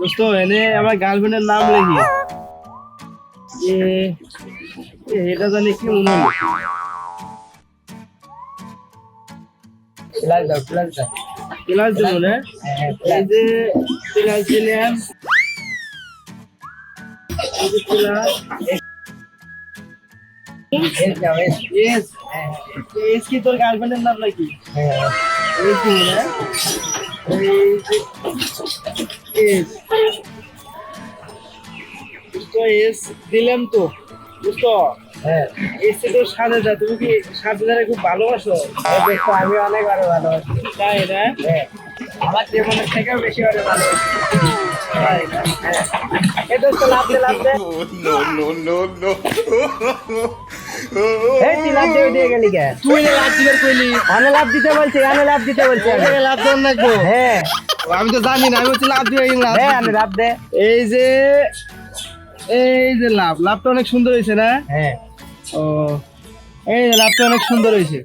দোস্ত এনে আমার গার্লফ্রেন্ডের নাম লিখি এ এটা জানি কি মনে হলো প্লাস দাও প্লাস দাও। ক্লাস দেবো না হ্যাঁ এই যে ক্লাস দিলাম এই যে ক্লাস এস দাও এস। এস এস কি তোর গার্লফ্রেন্ডের নাম নাকি হ্যাঁ এস দিবো না এই যে এস দোস্ত এস দিলাম তো দোস্ত হ্যাঁ এসে তো সাজে যা তুমি কি সাজে খুব ভালোবাসো দেখো আমি অনেক আরো ভালোবাসি। তাই না হ্যাঁ আমার জীবনের থেকেও বেশি আরো ভালোবাসি। তাই না হ্যাঁ এই দোস্ত লাভ দে লাভ দে। এই তুই লাভ দিয়ে দিয়ে গেলি কে? তুই না লাভ দিবার কইলি আনে লাভ দিতে বলছি আনে লাভ দিতে বলছি আমি। ওকে লাভ দেন না গো হ্যাঁ আমি তো জানি না আমি হচ্ছে লাভ দিয়ে লাভ হ্যাঁ আনে লাভ দে। এই যে লাভটা অনেক সুন্দর হয়েছে না হ্যাঁ ও এই যে লাভটা অনেক সুন্দর হয়েছে